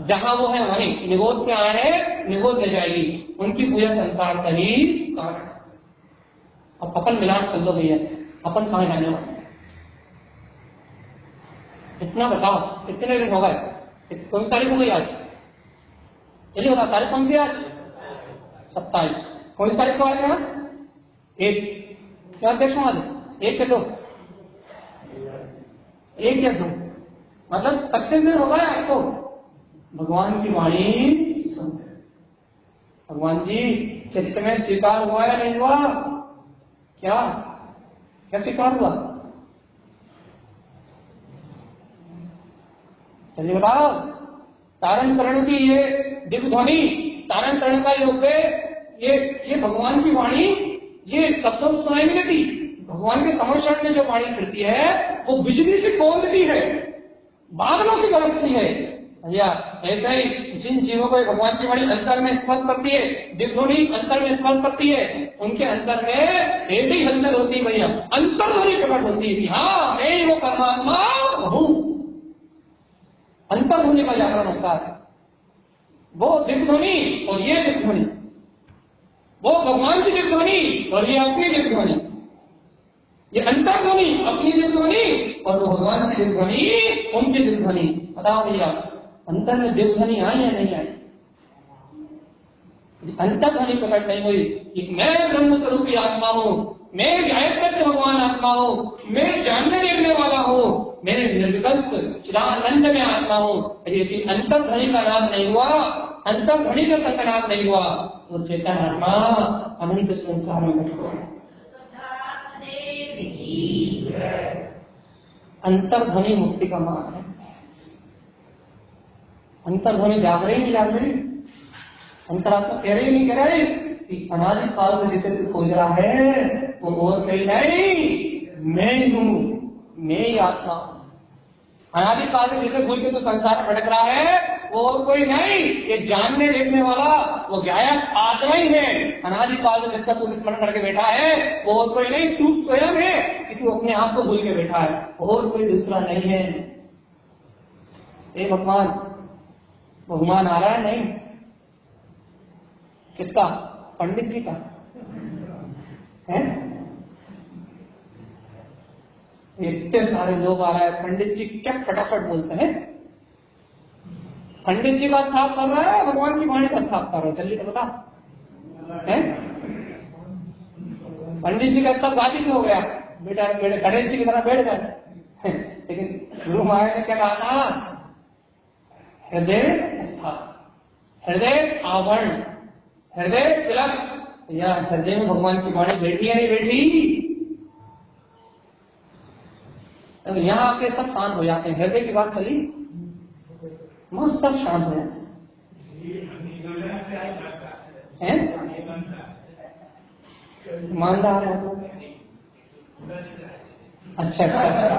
जहां वो है वहीं, निगोद से आए हैं निगोद ले जाएगी, उनकी पूजा संसार का ही कारण। अब अपन मिलान कर दो भैया, अपन कहाँ जाने वाले, इतना बताओ कितने दिन हो गए, कौन सी तारीख हो गई आज, चलिए होगा तारीख कौन सी आज, 27। कौन सी तारीख को आए यहाँ, एक, क्या देश में आज, एक के दो, एक या दो, मतलब 25 दिन हो गए आपको भगवान की वाणी सुनते। भगवान जी चित्त में स्वीकार हुआ या नहीं हुआ, क्या क्या स्वीकार हुआ, चलिए बताओ। तारण करण की ये दिव्य ध्वनि, तारण करण का योग है, ये भगवान की वाणी, ये शब्दों से सुनाई नहीं देती। भगवान के समर्षण में जो वाणी फिरती है वो बिजली से खोलती है, बादलों से बरसती है भैया। ऐसा ही जिन जीवों को भगवान की वाणी अंतर में स्पर्श करती है, दिव्योनी अंतर में स्पर्श करती है, उनके अंतर में ऐसी ही हलचल होती है भैया, अंतर ध्वनि प्रकट होती है, हाँ मैं वो परमात्मा हूँ, अंतर ध्वनि का जागरण होता है। वो दिव्य ध्वनि और ये दिव्य ध्वनि, वो भगवान की दिव्य ध्वनि और ये अपनी दिव्य ध्वनि, ये अंतर ध्वनि अपनी दिव्य ध्वनि और वो भगवान की दिव्य ध्वनि उनकी दिव्य ध्वनि। बताओ भैया अंतर में दिव्य ध्वनि आई या नहीं आई, अंतर ध्वनि प्रकट नहीं हुई कि मैं ब्रह्म स्वरूपी आत्मा हूँ, मैं गायत्री भगवान आत्मा हूँ, मैं जानने देखने वाला हूँ, मेरे निर्विकल्प चिदानंद में आत्मा हूँ। यदि अंतर्ध्वनि का नाम नहीं हुआ, अंतर्ध्वनि का संकनाद नहीं हुआ, तो चेतन आत्मा अनंत संसार में भटको। अंतर्ध्वनि मुक्ति का मार्ग है। अंतर्ध्वनि जाग रही नहीं जाग रही, अंतरात्मा कह रही नहीं कह रही कि अनादि काल में जिसे तू खोज रहा है वो और कोई नहीं, मैं हूँ, मैं ही आत्मा हूँ। अनादि काल में जिसे भूल के तू संसार में भटक रहा है वो और कोई नहीं, ये जानने देखने वाला वो गायक आत्मा ही है। अनादि काल में जिसका तू स्मरण करके बैठा है वो और कोई नहीं, तू स्वयं है कि तू अपने आप को भूल के बैठा है, और कोई दूसरा नहीं है। ये भगवान भगवान आ रहा है नहीं, किसका? पंडित जी का है। इतने सारे लोग आ रहे हैं, पंडित जी क्या फटाफट बोलते हैं। पंडित जी का स्थाप कर रहा है, भगवान की वाणी का स्थाप कर रहा है, जल्दी तो बता है। पंडित जी का सब गादी हो गया, बेटा बेटे गणेश जी की तरह बैठ गए। लेकिन गुरु महाराज ने क्या कहा था? हृदय स्थाप, हृदय आवरण, हृदय तिलक। या हृदय में भगवान की वाणी बैठी है नहीं बैठी? तो यहाँ आके सब शांत हो जाते हैं। हृदय की बात चली, मस्त सब शांत हो जाते हैं। ईमानदार है। अच्छा अच्छा अच्छा,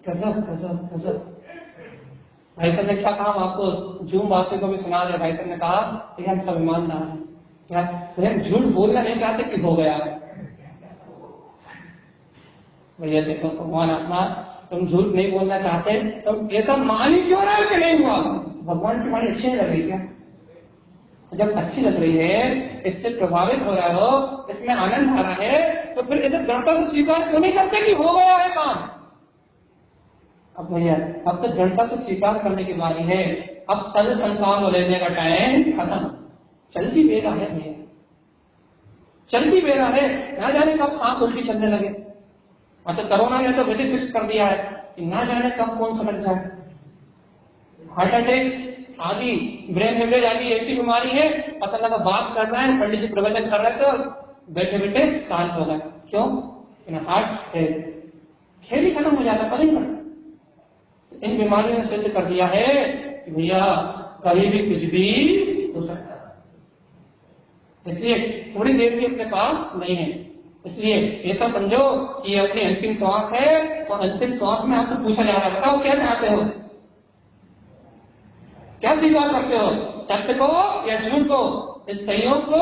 गजब गजब गजब। भाई साहब ने क्या कहा, हम आपको जूम वासी को भी सुना दे। भाई साहब ने कहा कि हम सब ईमानदार हैं, क्या हम झूठ बोलना नहीं चाहते कि हो गया। भैया देखो भगवान आत्मा, तुम झूठ नहीं बोलना चाहते, तुम ऐसा मान ही क्यों रहे हो कि नहीं हुआ? भगवान की वाणी अच्छी नहीं लग रही क्या? जब अच्छी लग रही है, इससे प्रभावित हो रहा हो, इसमें आनंद आ रहा है, तो फिर इसे दृढ़ता से स्वीकार क्यों नहीं करते कि हो गया है काम? अब भैया अब तो दृढ़ता से स्वीकार करने की बारी है। अब सर्व संसार को लेने का टाइम खत्म। चलती बेरा है भैया, चलती बेरा है। ना जाने कब सांस उल्टी चलने लगे। अच्छा कोरोना ने तो वैसे फिक्स कर दिया है कि ना जाने कब कौन समझ जाए। हार्ट अटैक आदि, ब्रेन हेमरेज आदि ऐसी बीमारी है, पता लगा बात कर रहे हैं, पंडित जी प्रवचन कर रहे थे और बैठे बैठे शांत हो गए। क्यों? हार्ट खेल ही खत्म हो जाता, पता नहीं पड़ता। इन बीमारियों ने सिद्ध कर दिया है कि भैया कभी भी कुछ भी हो सकता है, इसलिए थोड़ी देर भी अपने पास नहीं है। इसलिए ऐसा समझो कि ये अपनी अंतिम श्वास है, और अंतिम श्वास में आपसे पूछा जा रहा है, बताओ क्या चाहते हो, क्या स्वीकार करते हो, सत्य को या झूठ को, इस संयोग को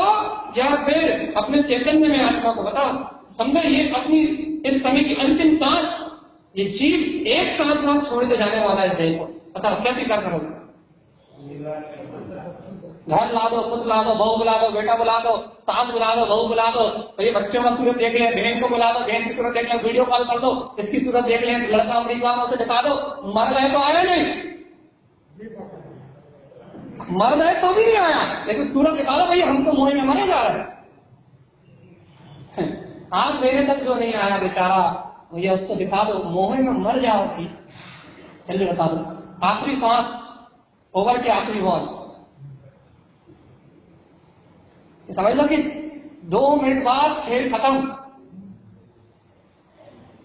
या फिर अपने चैतन्य में आत्मा को? बताओ। समझो ये अपनी इस समय की अंतिम सांस, ये जीव एक सांस छोड़ के जाने वाला है देह को, बताओ क्या स्वीकार करोगे? घर ला दो, पुत्र ला दो, बहू बुला दो, बेटा बुला दो, सास बुला दो, बहू बुला दो, तो ये बच्चों का सूरत देख ले, बहन को बुला दो, बहन की सूरत देख ले, वीडियो कॉल कर दो, इसकी सूरत देख ले, लड़का अमरीका में उसे दिखा दो। मर गए तो आया नहीं, मर गए तो भी नहीं आया, लेकिन सूरत दिखा दो भैया, हमको मोह में मरे जा रहे हैं। आज देने तक जो नहीं आया बेचारा, भैया उसको दिखा दो, मोह में मर जाओ। जल्दी बता दो, आखिरी सांस ओवर के आखिरी वॉल, समझ लो कि 2 मिनट बाद खेल खत्म।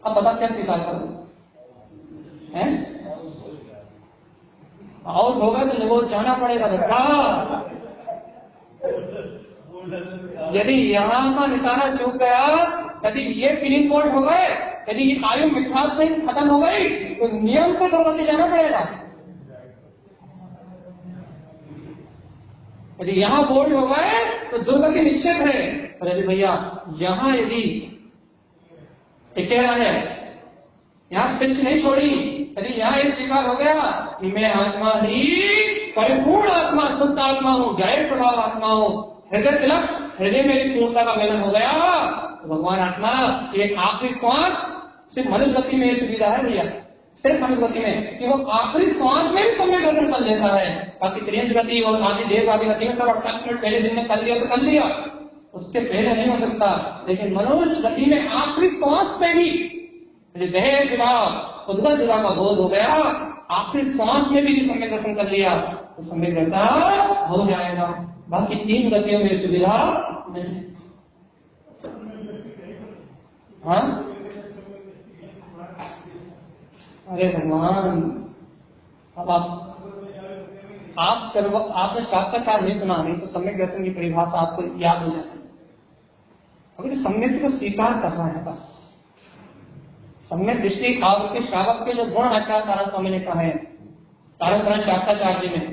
अब बता क्या स्वीकार करो? आउट होगा तो निगोल जाना पड़ेगा बेटा। यदि यहाँ का निशाना चूक गया, यदि ये फीलिंग कोड हो गए, यदि ये आयु मिथ्यास से खत्म हो गई, तो नियम से दौड़ते जाना पड़ेगा। यदि यहाँ बोल्ड हो गए तो दुर्गति निश्चित है। और यदि भैया यहाँ यदि टिके रहे, यहाँ पिच नहीं छोड़ी, यदि यहाँ ये स्वीकार हो गया कि मैं आत्मा ही परिपूर्ण आत्मा, शुद्ध आत्मा हूँ, जय स्वभाव आत्मा हूँ, हृदय तिलक, हृदय में पूर्णता का मिलन हो गया, तो भगवान आत्मा एक आखिरी श्वास, सिर्फ मनुष्य गति में ये सुविधा है भैया, सिर्फ मनुष्य गति में कि वो आखिरी श्वास में भी समय दर्शन कर लेता है। बाकी त्रियंश गति और आदि देव आदि गति में सब 48 मिनट पहले दिन में कर लिया तो कर लिया, उसके पहले नहीं हो सकता। लेकिन मनुष्य गति में आखिरी श्वास पे भी देह जुड़ा, उद्गत जुड़ा का बोध हो गया, आखिरी श्वास में भी सम्यक दर्शन कर लिया तो सम्यक दर्शन हो जाएगा। बाकी 3 गतियों में सुविधा नहीं। हाँ, अरे भगवान, अब आपने शास्त्राचार नहीं सुना, नहीं तो सम्यक दर्शन की परिभाषा आपको याद हो जाती है। अभी तो सम्यक को स्वीकार करना है बस। सम्यक दृष्टि आवृत्ति श्रावक के जो गुण आचार्य तारा स्वामी ने कहा है, तारा शास्त्राचार्य में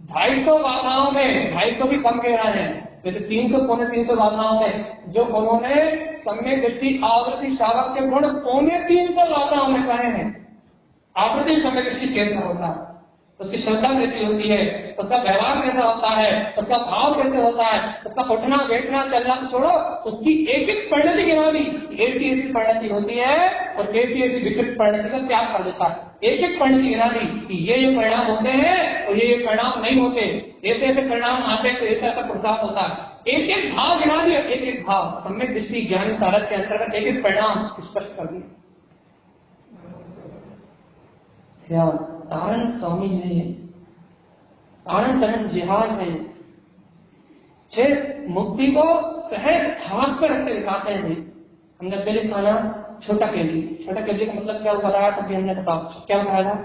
250 गाथाओं में 250 भी कम कह रहा है, जैसे 300 पौने 300 गाथाओं में जो उन्होंने सम्यक दृष्टि आवृत्ति श्रावक के गुण पौने 300 गाथाओं में कहे हैं। आवृत्ति सम्यक दृष्टि कैसा होता है, उसकी श्रद्धा कैसी होती है, उसका व्यवहार कैसा होता है, उसका भाव कैसे होता है, उसका उठना बैठना चलना छोड़ो, उसकी एक एक परिणति गिना दी, ऐसी ऐसी परिणति होती है और कैसी ऐसी विकृत परिणति का त्याग कर देता है। एक एक परिणति गिना दी कि ये परिणाम होते हैं और ये परिणाम नहीं होते, ऐसे ऐसे परिणाम आते हैं तो ऐसा ऐसा प्रसाद होता है। एक एक भाव गिना दिया, एक एक भाव सम्यक दृष्टि ज्ञान सारथ के अंतर्गत एक एक परिणाम स्पष्ट कर दिया। तारण स्वामी है, तारण तरण जिहाद है, मुक्ति को सहज हाथ पर रखते दिखाते हैं। हमने पहले खाना छोटा केवली, छोटा केवली का मतलब क्या बताया तभी हमने बताओ क्या बताया था,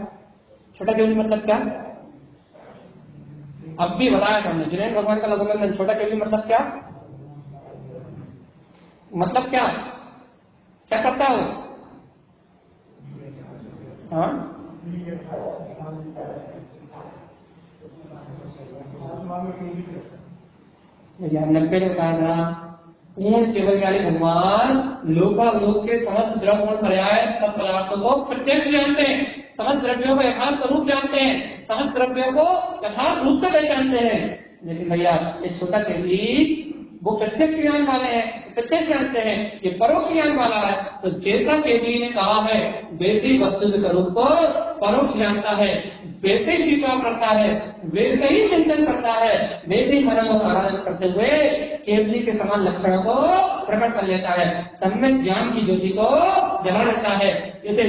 छोटा केवली मतलब क्या, अब भी बताया था हमने। जिनेन्द्र भगवान का लघुमंडन, छोटा केवली मतलब क्या, मतलब क्या क्या करता है वो? हाँ, नब्बे ने कहा था पूर्ण केवल वाले भगवान लोकालोक के समस्त द्रव्य पर्याय सब पदार्थों को प्रत्यक्ष जानते हैं, समस्त द्रव्यों को यथार्थ स्वरूप जानते हैं, समस्त द्रव्यों को यथार्थ रूप से पहचानते हैं। लेकिन भैया ये छोटा केवली वो प्रत्यक्ष ज्ञान वाले हैं, प्रत्यक्ष जानते हैं, ये परोक्ष ज्ञान वाला है। तो जैसा केवली ने कहा है वैसे वस्तु के स्वरूप को परोक्ष जानता है, वैसे ही स्वीकार करता है, वैसे ही चिंतन करता है, वैसे ही मनन और आराधन करते हुए केवली के समान लक्षणों को प्रकट कर लेता है, सम्यक ज्ञान की ज्योति को जला लेता है। जैसे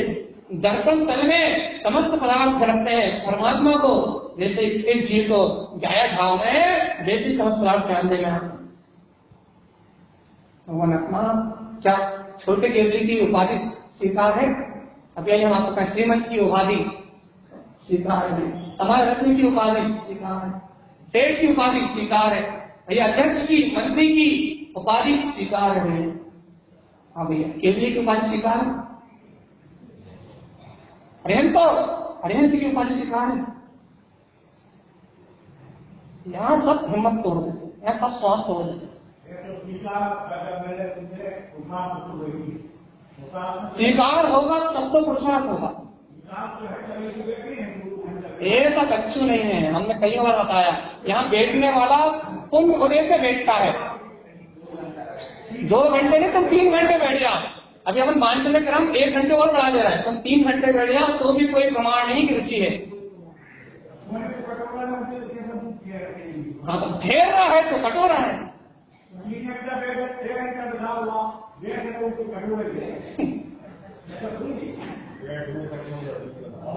दर्पण तल में समस्त पदार्थ झलकते हैं परमात्मा को, जैसे एक जीव को गाया भाव में वैसे समस्त पदार्थ जान देगा भगवान आत्मा। क्या छोटे केवली की उपाधि स्वीकार है? अभी हम आपको कहें श्रीमंत की उपाधि स्वीकार है, हमारे रत्न की उपाधि स्वीकार है, सेठ की उपाधि स्वीकार है, भैया अध्यक्ष की मंत्री की उपाधि स्वीकार है। हाँ भैया केवली की उपाधि स्वीकार है, अरिहंत की उपाधि स्वीकार है। यहाँ सब हिम्मत तोड़ देते, यहाँ सब स्वास्थ्य हो जाते। स्वीकार होगा तब तो पुरुषार्थ होगा, ऐसा कच्चू नहीं है। हमने कई बार बताया यहाँ बैठने वाला तुम उदय से बैठता है, 2 घंटे नहीं तुम 3 घंटे बैठ जाओ। अभी अपन मानसून में क्रम 1 घंटे और बढ़ा दे रहा है, तुम 3 घंटे बैठ जाओ तो भी कोई प्रमाण नहीं कि रुचि है। हाँ तो ठहर रहा है तो कटोरा है।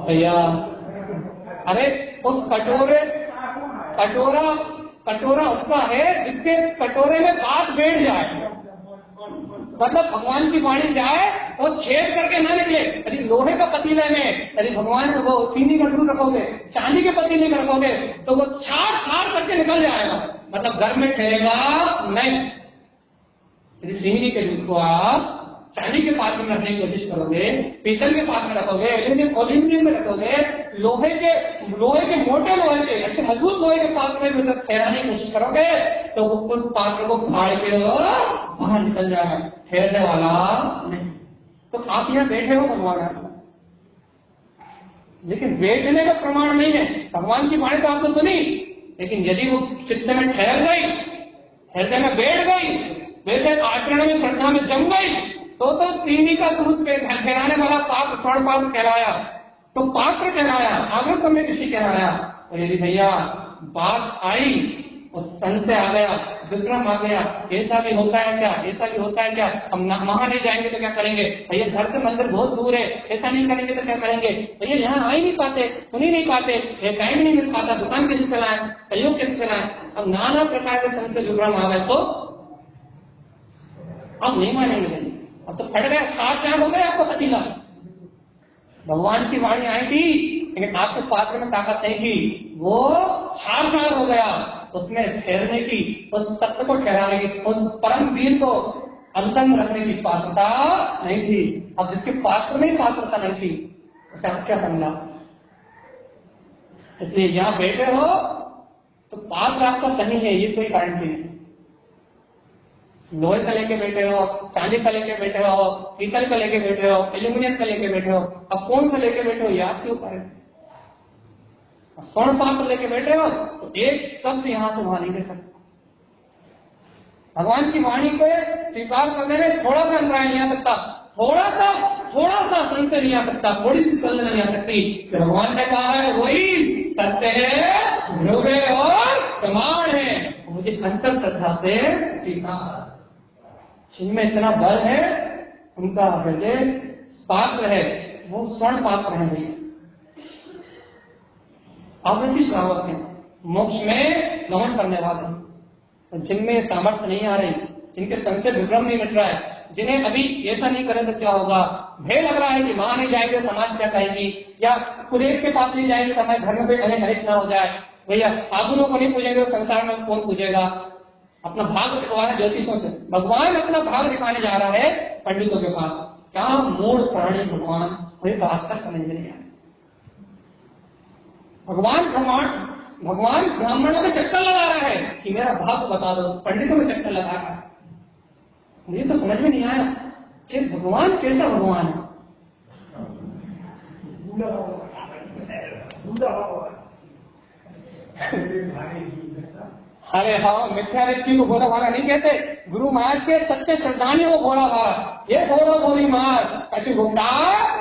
भैया अरे उस कटोरा उसका है जिसके कटोरे में बात बैठ जाए, मतलब भगवान की वाणी जाए वो छेद करके ना निकले। यदि लोहे का पतीले में यदि भगवान वो चीनी का दूध रखोगे, चांदी के पतीले में रखोगे तो वो छाड़ करके निकल जाएगा, मतलब घर में ठहरेगा नहीं। यदि चीनी के दूध को आप चांदी के पात्र में रखने की कोशिश करोगे, पीतल के पात्र में रखोगे, एल्यूमिनियम में रखोगे, लोहे के मोटे लोहे के अच्छे मजबूत लोहे के पात्र में ठहराने की कोशिश करोगे तो उस पात्र को फाड़ के बाहर निकल जाएगा, ठहरने वाला नहीं। तो आप यहाँ बैठे हो भगवान, लेकिन बैठने का प्रमाण नहीं है। भगवान की वाणी तो आपने सुनी, लेकिन यदि वो चित्त में ठहर गई, हृदय में बैठ गई, वैसे आचरण में श्रद्धा में जम गई तो चीनी का दूध पे ठहराने वाला पात्र स्वर्ण पात्र कहलाया, तो पात्र कहलाया, आगे समय किसी कहलाया। और यदि भैया बात आई उस संशय आ गया, विक्रम आ गया, ऐसा भी होता है क्या, ऐसा भी होता है क्या, हम वहां नहीं जाएंगे तो क्या करेंगे, भैया घर से मंदिर बहुत दूर है, ऐसा नहीं करेंगे तो क्या करेंगे, भैया यहाँ आ ही नहीं पाते, सुन ही नहीं पाते, टाइम नहीं मिल पाता, दुकान कैसे चलाएं, सहयोग कैसे चलाएं। अब नाना प्रकार के संशय विक्रम आ गए तो अब नहीं मानेंगे, अब तो फट गया, 60 हो गए आपको पतीला। भगवान की वाणी आई थी लेकिन आपके पात्र में ताकत नहीं थी, वो 60 हो गया, उसमें ठहरने की, उस सत्य को ठहराने की, उस परम वीर को अंतंग रखने की पात्रता नहीं थी। अब जिसके पात्र में पात्रता नहीं थी उसे आप क्या समझा। इसलिए यहाँ बैठे हो तो पात्र आपका सही है, ये कोई गारंटी नहीं। लोहे का लेके बैठे हो, चांदी का लेके बैठे हो, पीतल का लेके बैठे हो, एल्यूमिनियम का लेके बैठे हो, अब कौन सा लेके बैठे हो ये आपके ऊपर है। स्वर्ण पात्र लेके बैठे हो तो एक शब्द यहां से वहां नहीं दे सकते। भगवान की वाणी को स्वीकार करने में थोड़ा सा अंतराय नहीं आ सकता, थोड़ा सा संशय नहीं आ सकता, थोड़ी सी संदेह नहीं आ सकती। भगवान ने कहा है वही सत्य है, ध्रुव है और प्रमाण है, मुझे अंतर श्रद्धा से स्वीकार। जिनमें इतना बल है उनका हृदय पात्र है, वो स्वर्ण पात्र है भैया, अवृत्ति श्रावक है, मोक्ष में गमन करने वाले हैं। जिनमें सामर्थ्य नहीं आ रही, जिनके संशय विभ्रम नहीं मिट रहा है, जिन्हें अभी ऐसा नहीं करें तो क्या होगा, भय लग रहा है कि वहां नहीं जाएंगे समाज क्या कहेगी, या कुरेश के पास नहीं जाएंगे समय घर में कोई अनेक ना हो जाए, भैया साधुओं को नहीं पूजेंगे तो संसार में कौन पूजेगा। अपना भाग दिखवा है ज्योतिषों से, भगवान अपना भाग दिखाने जा रहा है पंडितों के पास। क्या मूढ़ प्राणी भगवान, मुझे तो आज तक समझ में नहीं आया। भगवान ब्राह्मणों में चक्कर लगा रहा है कि मेरा भाग बता दो, पंडितों में चक्कर लगा रहा है, मुझे तो समझ में नहीं आया कि भगवान कैसा भगवान है। अरे हाँ, मिथ्या व्यक्ति को भोला भाला नहीं कहते, गुरु महाराज के सच्चे श्रद्धालुओं को भोला भाला, ये भोला भोली महाराज कछु भुगता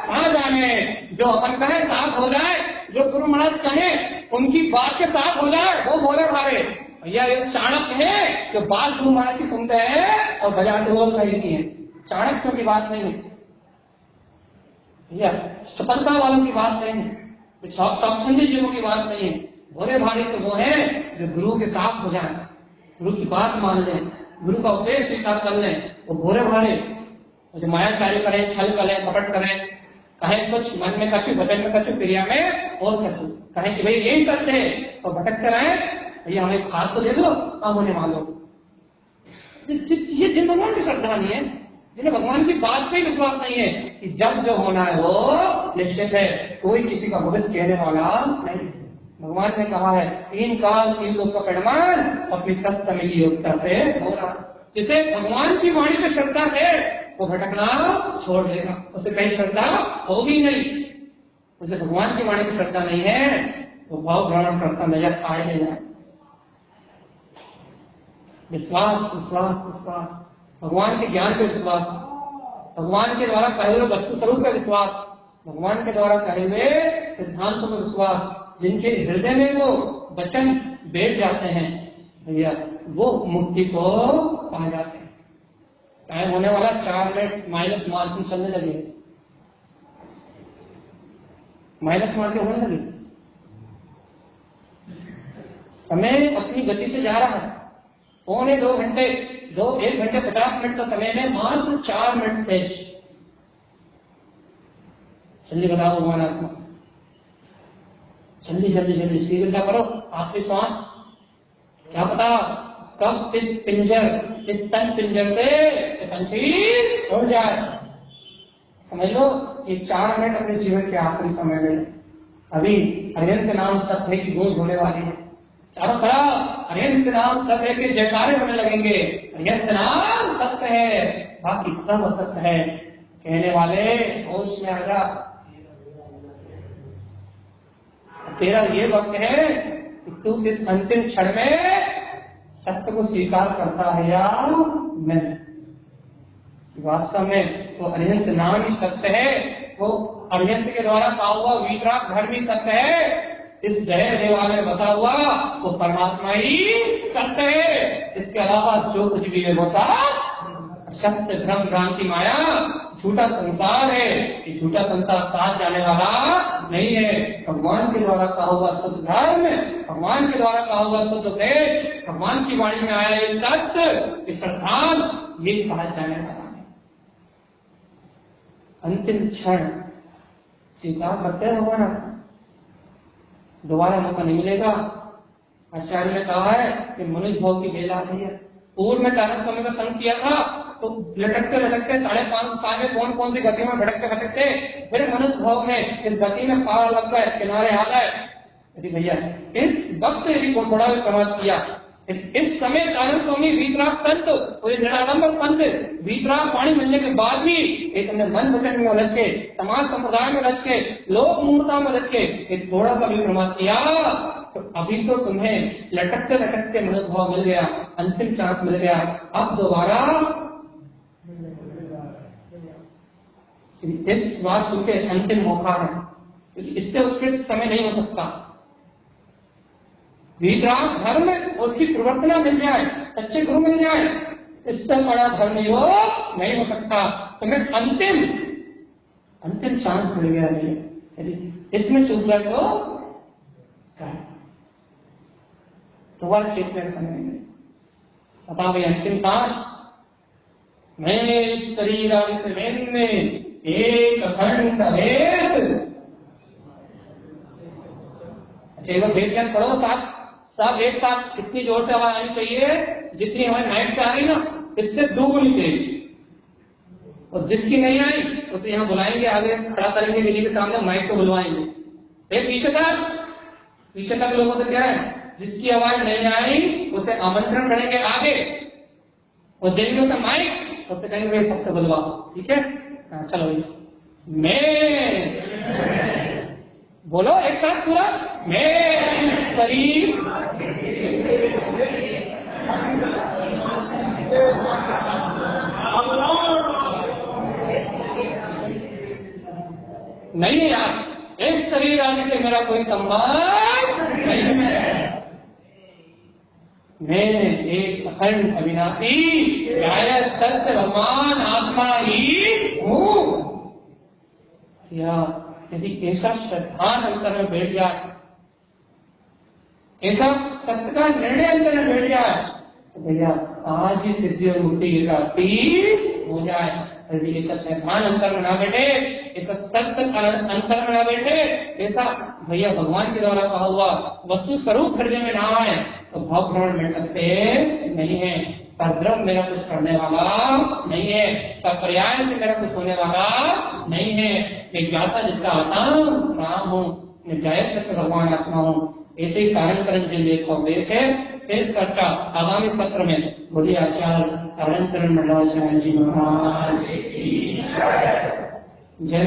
कहाँ जाने, जो अपन कहे साफ हो जाए, जो गुरु महाराज कहे उनकी बात के साथ हो जाए वो भोले भाले। भैया ये चाणक्य है जो बात गुरु महाराज की सुनते हैं और बजाते हुए खरीदती है, चाणक्यों की बात नहीं है भैया, सफलता वालों की बात नहीं है, सत्संगी जीवों की बात नहीं है। भोले भाले तो वो है जो गुरु के साथ हो जाए, गुरु की बात मान लें, गुरु का उपदेश स्वीकार कर लें, वो भोले भाले। जो मायाचारी करे, छल करे, कपट करे, कहे कुछ मन में कछु, वचन में कछु, क्रिया में और कछु, कहे कि भाई यही सत्य है तो भटकते रहे, भैया हमें खाद तो दे दो, काम होने वालों। ये जिन भगवान की श्रद्धा नहीं है, जिन्हें भगवान की बात पे विश्वास नहीं है कि जब जो होना है वो निश्चित है, कोई किसी का भविष्य कहने वाला नहीं। भगवान ने कहा है 3 काल 3 लोग का परिणाम अपनी तत्समयी योग्यता से होगा। जिसे भगवान की वाणी पे श्रद्धा है वो भटकना छोड़ देगा, उसे कहीं श्रद्धा होगी नहीं। उसे भगवान की वाणी की श्रद्धा नहीं है वो भाव भ्रमण करता नजर आएगा। विश्वास विश्वास विश्वास, भगवान के ज्ञान पे विश्वास, भगवान के द्वारा कहे हुए वस्तु स्वरूप का विश्वास, भगवान के द्वारा कहे हुए सिद्धांतों में विश्वास, जिनके हृदय में वो वचन बैठ जाते हैं भैया वो मुक्ति को पा जाते हैं। टाइम होने वाला 4 मिनट माइनस मार्किंग चलने लगी, माइनस मार्किंग होने लगी, समय अपनी गति से जा रहा है। 1 घंटे 50 मिनट का समय में मात्र 4 मिनट से जल्दी बताओ भगवान आत्मा, जल्दी जल्दी जल्दी शीघ्रता करो। आपकी सांस क्या पता कब इस तन पिंजर से पंछी उड़ जाए। समझ लो ये 4 मिनट अपने जीवन के आखिरी समय में अभी अरिहंत नाम सत्य की गूंज होने वाली है। चारों तरफ अरिहंत नाम सत्य के जयकारे होने लगेंगे। अरिहंत नाम सत्य है, बाकी सब असत्य है। कहने वाले होश में आ जा, तेरा ये वक्त है कि तू इस अंतिम क्षण में सत्य को स्वीकार करता है या नहीं। वास्तव में तो अरिहंत नाम ही सत्य है, वो अरिहंत के द्वारा कहा हुआ वीतराग धर्म ही सत्य है। इस जय देवालय में बसा हुआ वो परमात्मा ही सत्य है। इसके अलावा जो कुछ भी है वो सब सत्य, भ्रम, भ्रांति, माया, झूठा संसार है। ये झूठा संसार साथ जाने वाला नहीं है। भगवान के द्वारा कहा हुआ शुद्ध धर्म, भगवान के द्वारा कहा हुआ शुद्ध उपदेश, भगवान की वाणी में आया ये सत्य, ये श्रद्धांत, ये साथ जाने वाला है। अंतिम क्षण स्वीकार करते हैं भगवान, दोबारा मौका नहीं मिलेगा। आचार्य ने कहा है कि मनुष्य भाव की बेला गई है। पूर्व में चाणक्य स्वामी का संग किया था तो लटकते लटकते 550 साल में कौन कौन सी गति में भटकते भटकते फिर मनुष्य भाव में इस गति में पार लग गए, किनारे आ गए। यदि भैया इस वक्त यदि को थोड़ा भी प्रमाद किया, इस समय चाणक्य स्वामी वीतराग संत और निराडंबर पंथ वीतराग वाणी मिलने के बाद भी एक अपने मन वचन में उलझ के, समाज संप्रदाय में उलझ के, लोक मूर्ता में उलझ के एक थोड़ा सा भी प्रमाद किया तो अभी तो तुम्हें लटकते लटकते मनुष्य भाव मिल गया, अंतिम चांस मिल गया। अब दोबारा इस बात के अंतिम मौका है, इससे उत्कृष्ट समय नहीं हो सकता। वीतराग धर्म उसकी प्रवर्तना मिल जाए, सच्चे गुरु मिल जाए, इससे बड़ा धर्म योग नहीं हो सकता। तुम्हें अंतिम चांस मिल गया। नहीं यदि इसमें चूक गए तो दोबारा चेतने का समय नहीं। बता भाई अंतिम सांस मैं इस शरीर में एक अखंड भेद। अच्छा एक भेद ज्ञान पढ़ो साथ सब एक साथ, कितनी जोर से आवाज आनी चाहिए जितनी हमारी माइक से आ रही ना, इससे 2 गुनी तेज। और जिसकी नहीं आई उसे यहाँ बुलाएंगे, आगे खड़ा करेंगे, दीदी के सामने माइक को बुलवाएंगे। फिर पीछे तक लोगों से क्या है, जिसकी आवाज नहीं आई उसे आमंत्रण करेंगे आगे और देंगे उसे माइक, उससे कहेंगे सबसे बुलवाओ। ठीक है, चलो मैं बोलो एक साथ पूरा, मैं शरीर नहीं है यार, इस शरीर आने से मेरा कोई संबंध नहीं है। मैं एक अखंड अविनाशी गायक सत्य भगवान आत्मा ही हूँ। यदि ऐसा श्रद्धान अंतर में बैठ जाए, ऐसा सत्य का निर्णय अंतर में बैठ जाए तो भैया आज ही सिद्धि और मुक्ति की प्राप्ति हो जाए। यदि ऐसा श्रद्धान अंतर में ना बैठे, ऐसा सत्य अंतर में ना बैठे, ऐसा भैया भगवान के द्वारा कहा हुआ वस्तु स्वरूप हृदय में ना आए तो भाव भ्रमण मिल सकते नहीं है। परद्रव मेरा कुछ करने वाला नहीं है, पर्याय से मेरा कुछ होने वाला नहीं है। एक जाता जिसका आता राम हूँ, निजायत से भगवान आत्मा हूँ। ऐसे ही कारण करण जिले का उपदेश है। शेष चर्चा आगामी सत्र में बोलिए आचार्य कारण करण मंडलाचार्य जी महाराज जय।